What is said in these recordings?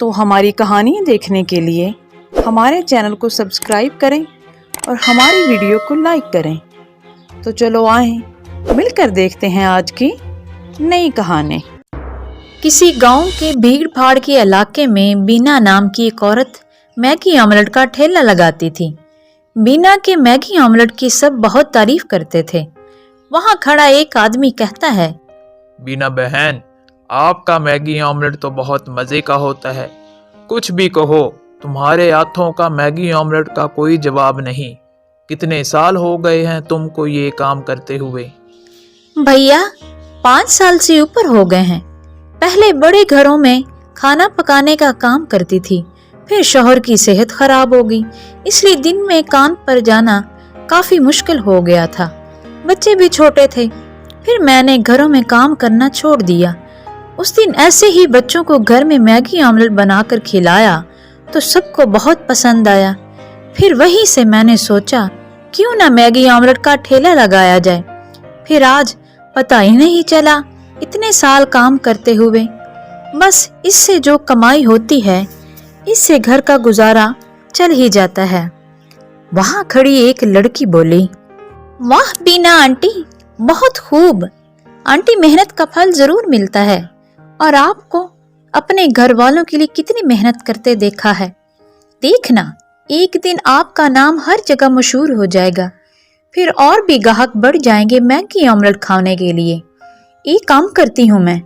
तो हमारी कहानियाँ देखने के लिए हमारे चैनल को सब्सक्राइब करें और हमारी वीडियो को लाइक करें। तो चलो आएं मिलकर देखते हैं आज की नई कहानी। किसी गांव के भीड़ भाड़ के इलाके में बीना नाम की एक औरत मैगी ऑमलेट का ठेला लगाती थी। बीना के मैगी ऑमलेट की सब बहुत तारीफ करते थे। वहां खड़ा एक आदमी कहता है, बीना बहन, आपका मैगी ऑमलेट तो बहुत मज़े का होता है। कुछ भी कहो, तुम्हारे हाथों का मैगी ऑमलेट का कोई जवाब नहीं। कितने साल हो गए हैं तुमको ये काम करते हुए? भैया 5 साल से ऊपर हो गए हैं। पहले बड़े घरों में खाना पकाने का काम करती थी, फिर शौहर की सेहत खराब हो गई, इसलिए दिन में काम पर जाना काफी मुश्किल हो गया था। बच्चे भी छोटे थे, फिर मैंने घरों में काम करना छोड़ दिया। उस दिन ऐसे ही बच्चों को घर में मैगी ऑमलेट बनाकर खिलाया तो सबको बहुत पसंद आया। फिर वहीं से मैंने सोचा क्यों ना मैगी ऑमलेट का ठेला लगाया जाए। फिर आज पता ही नहीं चला इतने साल काम करते हुए। बस इससे जो कमाई होती है इससे घर का गुजारा चल ही जाता है। वहां खड़ी एक लड़की बोली, वाह बीना आंटी, बहुत खूब। आंटी, मेहनत का फल जरूर मिलता है और आपको अपने घर वालों के लिए कितनी मेहनत करते देखा है। देखना, एक दिन आपका नाम हर जगह मशहूर हो जाएगा, फिर और भी ग्राहक बढ़ जाएंगे मैगी ऑमलेट खाने के लिए। एक काम करती हूँ, मैं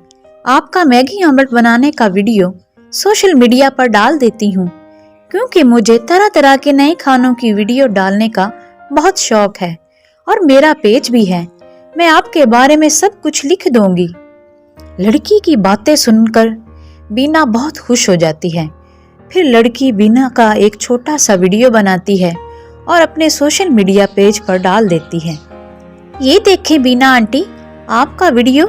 आपका मैगी ऑमलेट बनाने का वीडियो सोशल मीडिया पर डाल देती हूँ, क्योंकि मुझे तरह तरह के नए खानों की वीडियो डालने का बहुत शौक है और मेरा पेज भी है। मैं आपके बारे में सब कुछ लिख दूंगी। लड़की की बातें सुनकर बीना बहुत खुश हो जाती है। फिर लड़की बीना का एक छोटा सा वीडियो बनाती है और अपने सोशल मीडिया पेज पर डाल देती है। ये देखें बीना आंटी, आपका वीडियो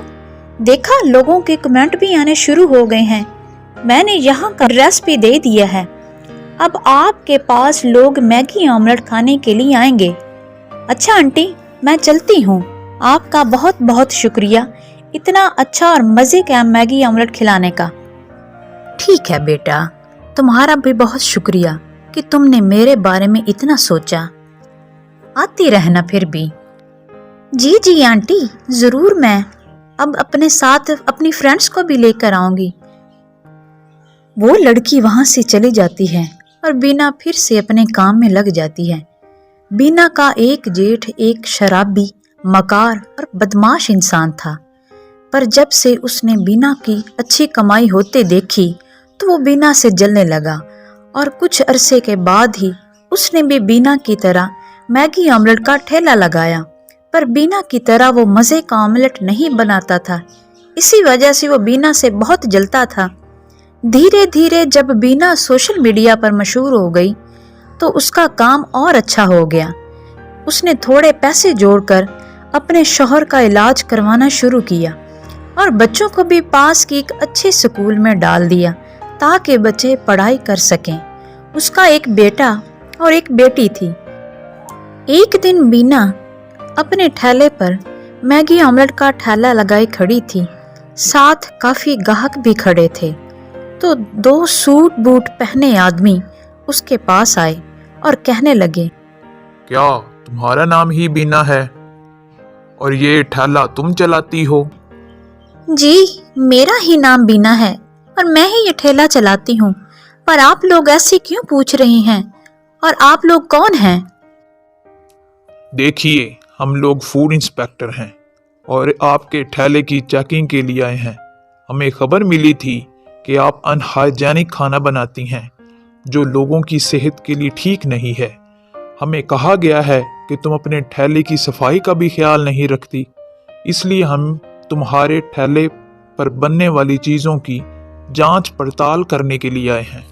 देखा, लोगों के कमेंट भी आने शुरू हो गए हैं। मैंने यहाँ का एड्रेस भी दे दिया है। अब आपके पास लोग मैगी ऑमलेट खाने के लिए आएंगे। अच्छा आंटी, मैं चलती हूँ। आपका बहुत बहुत शुक्रिया इतना अच्छा और मजे का मैगी ऑमलेट खिलाने का। ठीक है बेटा, तुम्हारा भी बहुत शुक्रिया कि तुमने मेरे बारे में इतना सोचा। आती रहना फिर भी। जी जी आंटी, जरूर। मैं अब अपने साथ अपनी फ्रेंड्स को भी लेकर आऊंगी। वो लड़की वहां से चली जाती है और बीना फिर से अपने काम में लग जाती है। बीना का एक जेठ एक शराबी, मकार और बदमाश इंसान था, पर जब से उसने बीना की अच्छी कमाई होते देखी तो वो बीना से जलने लगा और कुछ अरसे के बाद ही उसने भी बीना की तरह मैगी ऑमलेट का ठेला लगाया। पर बीना की तरह वो मज़े का ऑमलेट नहीं बनाता था, इसी वजह से वो बीना से बहुत जलता था। धीरे धीरे जब बीना सोशल मीडिया पर मशहूर हो गई तो उसका काम और अच्छा हो गया। उसने थोड़े पैसे जोड़कर अपने शौहर का इलाज करवाना शुरू किया और बच्चों को भी पास की एक अच्छे स्कूल में डाल दिया ताकि बच्चे पढ़ाई कर सकें। उसका एक बेटा और एक बेटी थी। एक दिन बीना अपने ठेले पर मैगी ऑमलेट का ठेला लगाए खड़ी थी, साथ काफी ग्राहक भी खड़े थे। तो 2 सूट बूट पहने आदमी उसके पास आए और कहने लगे, क्या तुम्हारा नाम ही बीना है और ये ठेला तुम चलाती हो? जी, मेरा ही नाम बीना है और मैं ही ये ठेला चलाती हूँ। पर आप लोग ऐसे क्यों पूछ रहे हैं और आप लोग कौन हैं? देखिए, हम लोग फूड इंस्पेक्टर हैं और आपके ठेले की चेकिंग के लिए आए हैं। हमें खबर मिली थी कि आप अनहाइजेनिक खाना बनाती हैं जो लोगों की सेहत के लिए ठीक नहीं है। हमें कहा गया है कि तुम अपने ठेले की सफाई का भी ख्याल नहीं रखती, इसलिए हम तुम्हारे ठेले पर बनने वाली चीज़ों की जांच पड़ताल करने के लिए आए हैं।